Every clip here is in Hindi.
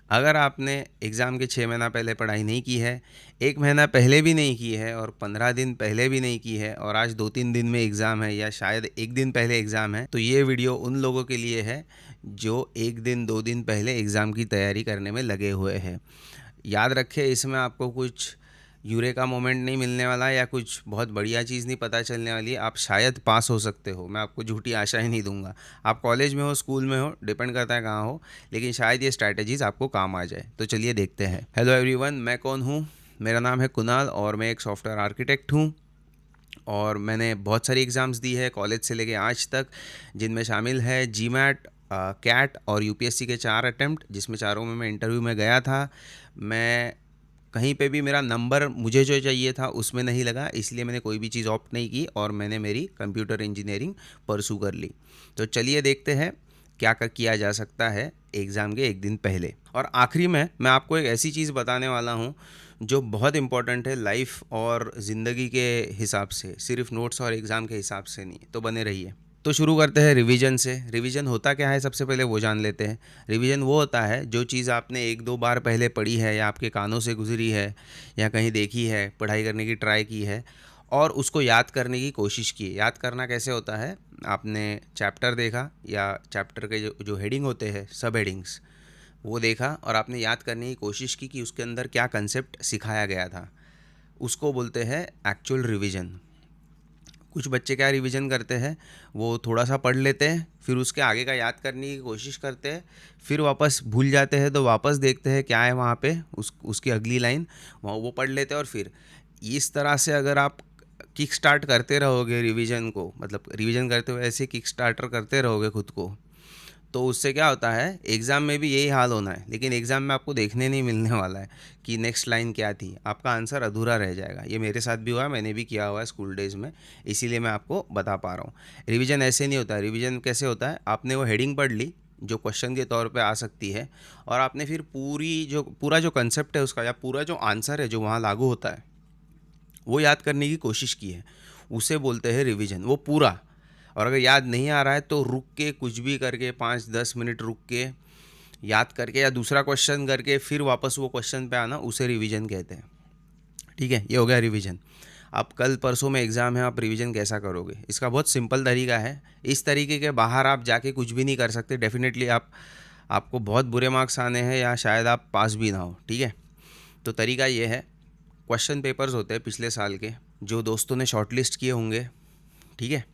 अगर आपने एग्ज़ाम के 6 महीना पहले पढ़ाई नहीं की है, 1 महीना पहले भी नहीं की है और 15 दिन पहले भी नहीं की है और आज 2-3 दिन में एग्ज़ाम है या शायद 1 दिन पहले एग्ज़ाम है, तो ये वीडियो उन लोगों के लिए है जो 1 दिन 2 दिन पहले एग्ज़ाम की तैयारी करने में लगे हुए हैं। याद रखें, इसमें आपको कुछ यूरेका मोमेंट नहीं मिलने वाला या कुछ बहुत बढ़िया चीज़ नहीं पता चलने वाली। आप शायद पास हो सकते हो, मैं आपको झूठी आशा ही नहीं दूंगा। आप कॉलेज में हो, स्कूल में हो, डिपेंड करता है कहाँ हो, लेकिन शायद ये स्ट्रैटेजीज़ आपको काम आ जाए। तो चलिए देखते हैं। हेलो एवरीवन, मैं कौन हूँ? मेरा नाम है कुणाल और मैं एक सॉफ्टवेयर आर्किटेक्ट हूँ और मैंने बहुत सारी एग्ज़ाम्स दी है कॉलेज से लेके आज तक, जिनमें शामिल है जीमैट, कैट और यूपीएससी के 4 अटैम्प्ट, जिसमें चारों में मैं इंटरव्यू में गया था। मैं कहीं पे भी मेरा नंबर मुझे जो चाहिए था उसमें नहीं लगा, इसलिए मैंने कोई भी चीज़ ऑप्ट नहीं की और मैंने मेरी कंप्यूटर इंजीनियरिंग परसू कर ली। तो चलिए देखते हैं क्या किया जा सकता है एग्ज़ाम के एक दिन पहले। और आखिरी में मैं आपको एक ऐसी चीज़ बताने वाला हूँ जो बहुत इंपॉर्टेंट है लाइफ और ज़िंदगी के हिसाब से, सिर्फ नोट्स और एग्ज़ाम के हिसाब से नहीं। तो बने रहिए। तो शुरू करते हैं रिवीजन से। रिवीजन होता क्या है, सबसे पहले वो जान लेते हैं। रिवीजन वो होता है जो चीज़ आपने 1-2 बार पहले पढ़ी है या आपके कानों से गुजरी है या कहीं देखी है, पढ़ाई करने की ट्राई की है और उसको याद करने की कोशिश की है। याद करना कैसे होता है? आपने चैप्टर देखा या चैप्टर के जो जो हेडिंग होते हैं, सब हेडिंग्स, वो देखा और आपने याद करने की कोशिश की कि उसके अंदर क्या कंसेप्ट सिखाया गया था। उसको बोलते हैं एक्चुअल रिवीजन। कुछ बच्चे क्या रिवीजन करते हैं, वो थोड़ा सा पढ़ लेते हैं, फिर उसके आगे का याद करने की कोशिश करते हैं, फिर वापस भूल जाते हैं तो वापस देखते हैं क्या है वहाँ पे, उसकी अगली लाइन वहाँ वो पढ़ लेते हैं। और फिर इस तरह से अगर आप किक स्टार्ट करते रहोगे रिवीजन को, मतलब रिवीजन करते हुए ऐसे किक स्टार्टर करते रहोगे खुद को, तो उससे क्या होता है, एग्ज़ाम में भी यही हाल होना है, लेकिन एग्ज़ाम में आपको देखने नहीं मिलने वाला है कि नेक्स्ट लाइन क्या थी। आपका आंसर अधूरा रह जाएगा। ये मेरे साथ भी हुआ है, मैंने भी किया हुआ है स्कूल डेज़ में, इसीलिए मैं आपको बता पा रहा हूँ। रिवीजन ऐसे नहीं होता। रिवीजन कैसे होता है, आपने वो हेडिंग पढ़ ली जो क्वेश्चन के तौर पे आ सकती है और आपने फिर पूरा जो कंसेप्ट है उसका या पूरा जो आंसर है जो वहाँ लागू होता है वो याद करने की कोशिश की है, उसे बोलते हैं रिवीजन, वो पूरा। और अगर याद नहीं आ रहा है तो रुक के कुछ भी करके 5-10 मिनट रुक के याद करके या दूसरा क्वेश्चन करके फिर वापस वो क्वेश्चन पे आना, उसे रिवीजन कहते हैं। ठीक है, ये हो गया रिवीजन। अब कल परसों में एग्ज़ाम है, आप रिवीजन कैसा करोगे? इसका बहुत सिंपल तरीका है। इस तरीके के बाहर आप जाके कुछ भी नहीं कर सकते। डेफिनेटली आपको बहुत बुरे मार्क्स आने हैं या शायद आप पास भी ना हो। ठीक है, तो तरीका ये है, क्वेश्चन पेपर्स होते हैं पिछले साल के जो दोस्तों ने शॉर्टलिस्ट किए होंगे, ठीक है,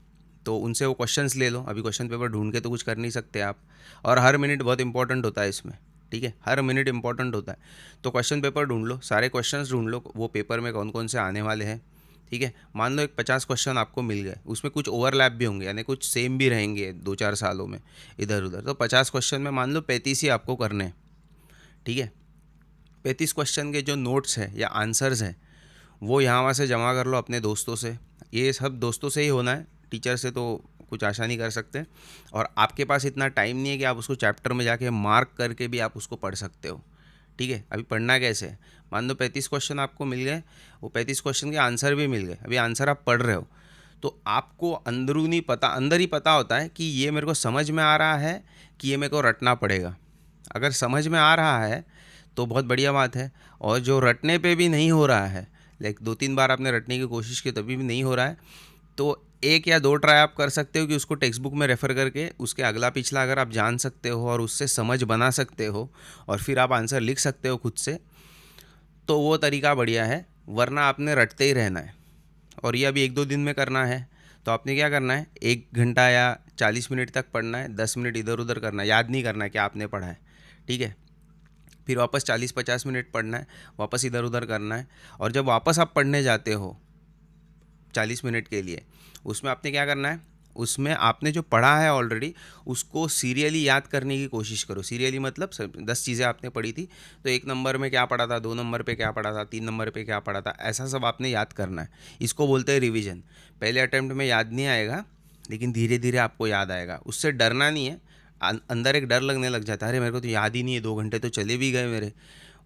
तो उनसे वो क्वेश्चंस ले लो। अभी क्वेश्चन पेपर ढूंढ के तो कुछ कर नहीं सकते आप, और हर मिनट बहुत इंपॉर्टेंट होता है इसमें। ठीक है, हर मिनट इंपॉर्टेंट होता है। तो क्वेश्चन पेपर ढूंढ लो, सारे क्वेश्चंस ढूंढ लो वो पेपर में कौन कौन से आने वाले हैं। ठीक है, मान लो एक 50 क्वेश्चन आपको मिल गए, उसमें कुछ ओवरलैप भी होंगे, यानी कुछ सेम भी रहेंगे 2-4 सालों में इधर उधर। तो 50 क्वेश्चन में मान लो 35 ही आपको करने हैं। ठीक है, 35 क्वेश्चन के जो नोट्स हैं या आंसर्स हैं वो यहाँ वहाँ से जमा कर लो अपने दोस्तों से। ये सब दोस्तों से ही होना है, टीचर से तो कुछ आशा नहीं कर सकते। और आपके पास इतना टाइम नहीं है कि आप उसको चैप्टर में जाके मार्क करके भी आप उसको पढ़ सकते हो। ठीक है, अभी पढ़ना कैसे है, मान लो 35 क्वेश्चन आपको मिल गए, वो 35 क्वेश्चन के आंसर भी मिल गए, अभी आंसर आप पढ़ रहे हो, तो आपको अंदर ही पता होता है कि ये मेरे को समझ में आ रहा है कि ये मेरे को रटना पड़ेगा। अगर समझ में आ रहा है तो बहुत बढ़िया बात है, और जो रटने पे भी नहीं हो रहा है, लाइक 2-3 बार आपने रटने की कोशिश की तभी भी नहीं हो रहा है, तो एक या दो ट्राई आप कर सकते हो कि उसको टेक्स्ट बुक में रेफ़र करके उसके अगला पिछला अगर आप जान सकते हो और उससे समझ बना सकते हो और फिर आप आंसर लिख सकते हो खुद से, तो वो तरीका बढ़िया है। वरना आपने रटते ही रहना है और ये अभी 1-2 दिन में करना है। तो आपने क्या करना है, 1 घंटा या 40 मिनट तक पढ़ना है, 10 मिनट इधर उधर करना है, याद नहीं करना है कि आपने पढ़ा है। ठीक है, फिर वापस 40-50 मिनट पढ़ना है, वापस इधर उधर करना है। और जब वापस आप पढ़ने जाते हो 40 मिनट के लिए, उसमें आपने क्या करना है, उसमें आपने जो पढ़ा है ऑलरेडी उसको सीरियली याद करने की कोशिश करो। सीरियली मतलब 10 चीज़ें आपने पढ़ी थी, तो 1 नंबर में क्या पढ़ा था, 2 नंबर पे क्या पढ़ा था, 3 नंबर पे क्या पढ़ा था, ऐसा सब आपने याद करना है। इसको बोलते हैं रिवीजन। पहले अटैम्प्ट में याद नहीं आएगा, लेकिन धीरे धीरे आपको याद आएगा। उससे डरना नहीं है। अंदर एक डर लगने लग जाता है, अरे मेरे को तो याद ही नहीं है, 2 घंटे तो चले भी गए मेरे।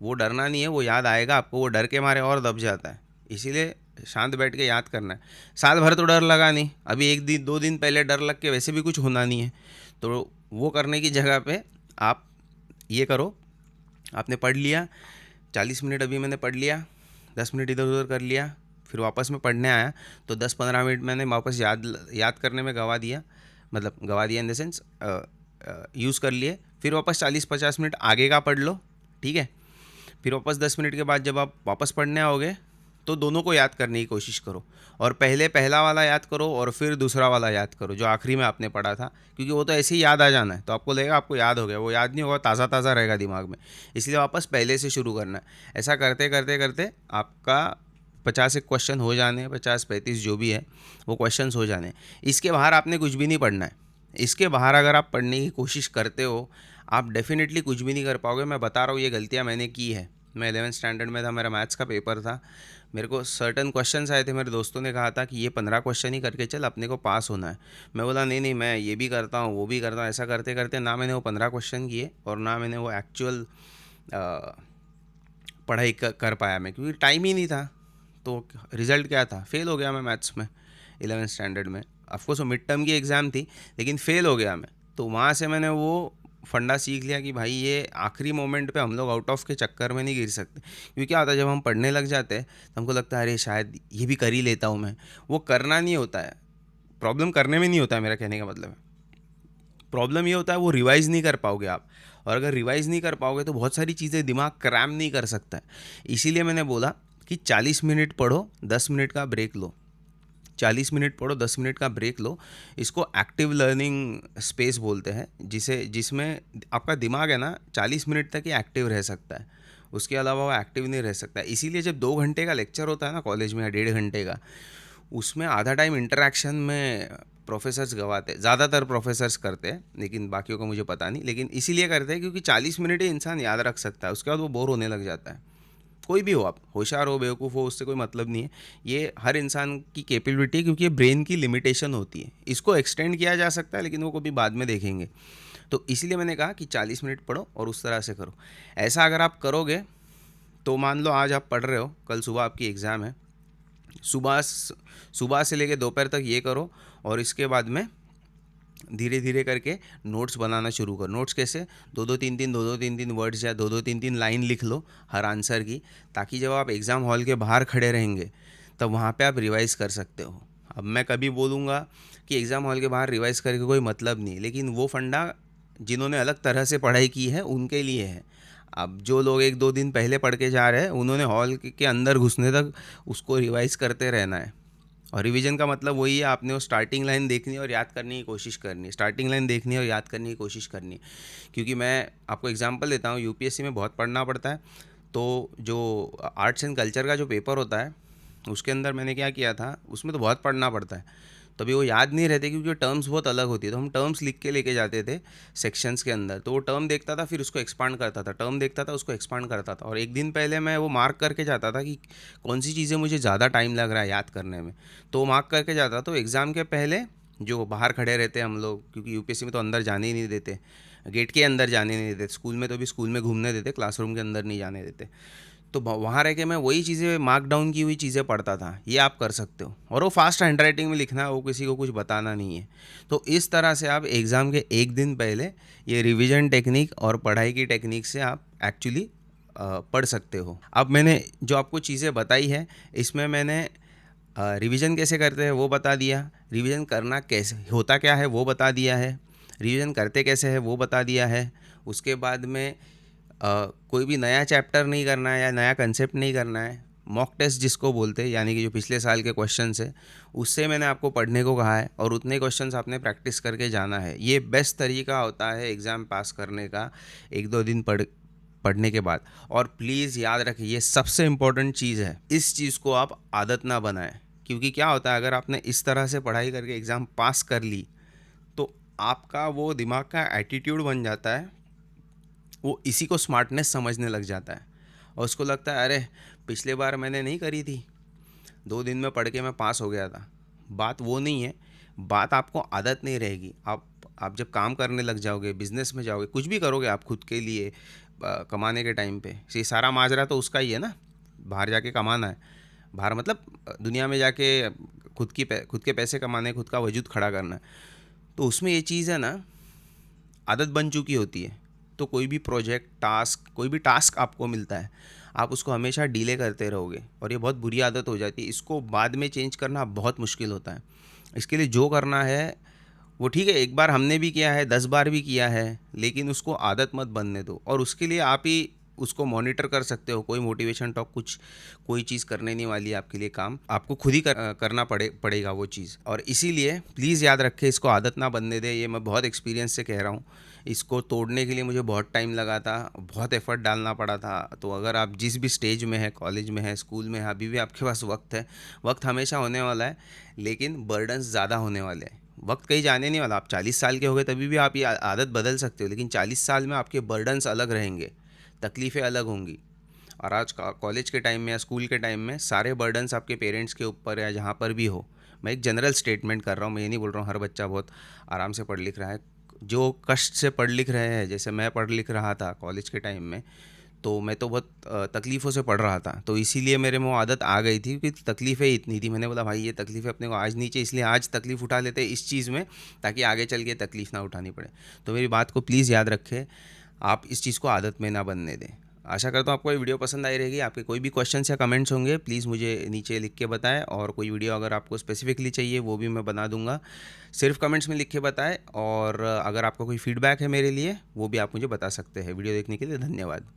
वो डरना नहीं है, वो याद आएगा आपको, वो डर के मारे और दब जाता है। इसीलिए शांत बैठ के याद करना है। साल भर तो डर लगा नहीं, अभी 1 दिन 2 दिन पहले डर लग के वैसे भी कुछ होना नहीं है, तो वो करने की जगह पे आप ये करो, आपने पढ़ लिया, 40 मिनट अभी मैंने पढ़ लिया, 10 मिनट इधर उधर कर लिया, फिर वापस मैं पढ़ने आया तो 10-15 मिनट मैंने वापस याद करने में गवा दिया, मतलब गवा दिया इन द सेंस यूज़ कर लिए। फिर वापस 40-50 मिनट आगे का पढ़ लो, ठीक है। फिर वापस 10 मिनट के बाद जब आप वापस पढ़ने आओगे तो दोनों को याद करने की कोशिश करो, और पहले पहला वाला याद करो और फिर दूसरा वाला याद करो जो आखिरी में आपने पढ़ा था, क्योंकि वो तो ऐसे ही याद आ जाना है, तो आपको लगेगा आपको याद हो गया, वो याद नहीं होगा, ताज़ा ताज़ा रहेगा दिमाग में। इसलिए वापस पहले से शुरू करना है। ऐसा करते करते करते आपका 50 एक क्वेश्चन हो जाने, 50-35 जो भी है वो क्वेश्चंस हो जाने। इसके बाहर आपने कुछ भी नहीं पढ़ना है। इसके बाहर अगर आप पढ़ने की कोशिश करते हो, आप डेफिनेटली कुछ भी नहीं कर पाओगे। मैं बता रहा हूँ, ये गलतियाँ मैंने की है। मैं 11th स्टैंडर्ड में था, मेरा मैथ्स का पेपर था, मेरे को सर्टन क्वेश्चंस आए थे, मेरे दोस्तों ने कहा था कि ये 15 क्वेश्चन ही करके चल, अपने को पास होना है। मैं बोला नहीं नहीं, मैं ये भी करता हूँ वो भी करता हूँ। ऐसा करते करते ना मैंने वो 15 क्वेश्चन किए और ना मैंने वो एक्चुअल पढ़ाई कर पाया मैं, क्योंकि टाइम ही नहीं था। तो रिज़ल्ट क्या था, फेल हो गया मैं मैथ्स में 11th स्टैंडर्ड में। ऑफकोर्स वो मिड टर्म की एग्ज़ाम थी, लेकिन फ़ेल हो गया मैं। तो वहाँ से मैंने वो फंडा सीख लिया कि भाई ये आखिरी मोमेंट पे हम लोग आउट ऑफ के चक्कर में नहीं गिर सकते। क्योंकि क्या होता है, जब हम पढ़ने लग जाते हैं तो हमको लगता है अरे शायद ये भी कर ही लेता हूँ मैं। वो करना नहीं होता है, प्रॉब्लम करने में नहीं होता है, मेरा कहने का मतलब है। प्रॉब्लम ये होता है वो रिवाइज़ नहीं कर पाओगे आप, और अगर रिवाइज़ नहीं कर पाओगे तो बहुत सारी चीज़ें दिमाग क्रैम नहीं कर सकता है। इसीलिए मैंने बोला कि 40 मिनट पढ़ो, 10 मिनट का ब्रेक लो। 40 मिनट पढ़ो, 10 मिनट का ब्रेक लो। इसको एक्टिव लर्निंग स्पेस बोलते हैं, जिसमें आपका दिमाग है ना 40 मिनट तक ही एक्टिव रह सकता है, उसके अलावा वो एक्टिव नहीं रह सकता है। इसीलिए जब 2 घंटे का लेक्चर होता है ना कॉलेज में, या 1.5 घंटे का, उसमें आधा टाइम इंटरेक्शन में प्रोफेसर्स गवाते हैं। ज़्यादातर प्रोफेसर्स करते हैं, लेकिन बाकियों का मुझे पता नहीं। लेकिन इसीलिए करते हैं क्योंकि 40 मिनट ही इंसान याद रख सकता है, उसके बाद वो बोर होने लग जाता है। कोई भी हो, आप होशियार हो बेवकूफ़ हो, उससे कोई मतलब नहीं है। ये हर इंसान की कैपेबिलिटी है, क्योंकि ये ब्रेन की लिमिटेशन होती है। इसको एक्सटेंड किया जा सकता है, लेकिन वो कभी बाद में देखेंगे। तो इसीलिए मैंने कहा कि 40 मिनट पढ़ो और उस तरह से करो। ऐसा अगर आप करोगे तो मान लो आज आप पढ़ रहे हो, कल सुबह आपकी एग्ज़ाम है, सुबह से लेकर दोपहर तक ये करो, और इसके बाद में धीरे धीरे करके नोट्स बनाना शुरू करो। नोट्स कैसे, दो दो तीन तीन वर्ड्स या दो तीन तीन लाइन लिख लो हर आंसर की, ताकि जब आप एग्ज़ाम हॉल के बाहर खड़े रहेंगे तब वहाँ पे आप रिवाइज़ कर सकते हो। अब मैं कभी बोलूँगा कि एग्ज़ाम हॉल के बाहर रिवाइज़ करके कोई मतलब नहीं, लेकिन वो फंडा जिन्होंने अलग तरह से पढ़ाई की है उनके लिए है। अब जो लोग 1-2 दिन पहले पढ़ के जा रहे हैं, उन्होंने हॉल के अंदर घुसने तक उसको रिवाइज़ करते रहना है। और रिवीजन का मतलब वही है, आपने वो स्टार्टिंग लाइन देखनी है और याद करने की कोशिश करनी है, स्टार्टिंग लाइन देखनी है और याद करने की कोशिश करनी है। क्योंकि मैं आपको एग्जांपल देता हूँ, यूपीएससी में बहुत पढ़ना पड़ता है। तो जो आर्ट्स एंड कल्चर का जो पेपर होता है, उसके अंदर मैंने क्या किया था, उसमें तो बहुत पढ़ना पड़ता है, तभी वो याद नहीं रहते, क्योंकि टर्म्स बहुत अलग होती है। तो हम टर्म्स लिख के लेके जाते थे सेक्शंस के अंदर, तो वो टर्म देखता था फिर उसको एक्सपांड करता था, टर्म देखता था उसको एक्सपांड करता था, और एक दिन पहले मैं वो मार्क करके जाता था कि कौन सी चीज़ें मुझे ज़्यादा टाइम लग रहा है याद करने में, तो मार्क करके जाता। तो एग्ज़ाम के पहले जो बाहर खड़े रहते हैं हम लोग, क्योंकि यूपीएससी में तो अंदर जाने ही नहीं देते, गेट के अंदर जाने नहीं देते, स्कूल में तो भी स्कूल में घूमने देते, क्लासरूम के अंदर नहीं जाने देते। तो वहाँ रह के मैं वही चीज़ें, मार्क डाउन की हुई चीज़ें पढ़ता था। ये आप कर सकते हो, और वो फास्ट हैंड राइटिंग में लिखना है, वो किसी को कुछ बताना नहीं है। तो इस तरह से आप एग्ज़ाम के एक दिन पहले ये रिवीजन टेक्निक और पढ़ाई की टेक्निक से आप एक्चुअली पढ़ सकते हो। अब मैंने जो आपको चीज़ें बताई है, इसमें मैंने रिवीजन कैसे करते हैं वो बता दिया, रिवीजन करना कैसे होता क्या है वो बता दिया है, रिवीजन करते कैसे है वो बता दिया है। उसके बाद में कोई भी नया चैप्टर नहीं करना है या नया कंसेप्ट नहीं करना है। मॉक टेस्ट जिसको बोलते हैं, यानी कि जो पिछले साल के क्वेश्चंस है उससे मैंने आपको पढ़ने को कहा है, और उतने क्वेश्चंस आपने प्रैक्टिस करके जाना है। ये बेस्ट तरीका होता है एग्ज़ाम पास करने का, 1-2 दिन पढ़ने के बाद। और प्लीज़ याद रखिए, ये सबसे इम्पोर्टेंट चीज़ है, इस चीज़ को आप आदत ना बनाएं। क्योंकि क्या होता है, अगर आपने इस तरह से पढ़ाई करके एग्ज़ाम पास कर ली तो आपका वो दिमाग का एटीट्यूड बन जाता है, वो इसी को स्मार्टनेस समझने लग जाता है, और उसको लगता है अरे पिछले बार मैंने नहीं करी थी, 2 दिन में पढ़ के मैं पास हो गया था। बात वो नहीं है, बात आपको आदत नहीं रहेगी। आप जब काम करने लग जाओगे, बिजनेस में जाओगे, कुछ भी करोगे आप खुद के लिए कमाने के टाइम पे, ये सारा माजरा तो उसका ही है ना, बाहर जाके कमाना है। बाहर मतलब दुनिया में जाके खुद के पैसे कमाने, खुद का वजूद खड़ा करना है। तो उसमें ये चीज़ है ना, आदत बन चुकी होती है। तो कोई भी प्रोजेक्ट, टास्क, कोई भी टास्क आपको मिलता है, आप उसको हमेशा डिले करते रहोगे और ये बहुत बुरी आदत हो जाती है। इसको बाद में चेंज करना बहुत मुश्किल होता है। इसके लिए जो करना है वो ठीक है, एक बार हमने भी किया है, 10 बार भी किया है, लेकिन उसको आदत मत बनने दो। और उसके लिए आप ही उसको मॉनिटर कर सकते हो। कोई मोटिवेशन टॉक, कुछ कोई चीज़ करने नहीं वाली है आपके लिए काम, आपको खुद ही करना पड़ेगा वो चीज़। और इसीलिए प्लीज़ याद रखें, इसको आदत ना बनने दें। ये मैं बहुत एक्सपीरियंस से कह रहा हूँ। इसको तोड़ने के लिए मुझे बहुत टाइम लगा था, बहुत एफर्ट डालना पड़ा था। तो अगर आप जिस भी स्टेज में है, कॉलेज में है, स्कूल में है, अभी भी आपके पास वक्त है। वक्त हमेशा होने वाला है, लेकिन बर्डन्स ज़्यादा होने वाले हैं। वक्त कहीं जाने नहीं वाला। आप 40 साल के हो गए तभी भी आप ये आदत बदल सकते हो, लेकिन 40 साल में आपके बर्डन्स अलग रहेंगे, तकलीफ़ें अलग होंगी। और आज कॉलेज के टाइम में या स्कूल के टाइम में सारे बर्डन्स आपके पेरेंट्स के ऊपर या जहाँ पर भी हो। मैं एक जनरल स्टेटमेंट कर रहा हूँ, मैं ये नहीं बोल रहा हूँ हर बच्चा बहुत आराम से पढ़ लिख रहा है। जो कष्ट से पढ़ लिख रहे हैं, जैसे मैं पढ़ लिख रहा था कॉलेज के टाइम में, तो मैं तो बहुत तकलीफ़ों से पढ़ रहा था। तो इसीलिए मेरे में वो आदत आ गई थी, क्योंकि तकलीफ़ें इतनी थी। मैंने बोला भाई ये तकलीफ़ें अपने को आज नहीं चाहिए, इसलिए आज तकलीफ़ उठा लेते हैं इस चीज़ में, ताकि आगे चल के तकलीफ़ ना उठानी पड़े। तो मेरी बात को प्लीज़ याद रखें, आप इस चीज़ को आदत में ना बनने दें। आशा करता हूँ आपको ये वीडियो पसंद आई रहेगी। आपके कोई भी क्वेश्चंस या कमेंट्स होंगे, प्लीज़ मुझे नीचे लिख के बताएं। और कोई वीडियो अगर आपको स्पेसिफिकली चाहिए वो भी मैं बना दूंगा। सिर्फ कमेंट्स में लिख के बताएं। और अगर आपका कोई फीडबैक है मेरे लिए, वो भी आप मुझे बता सकते हैं। वीडियो देखने के लिए धन्यवाद।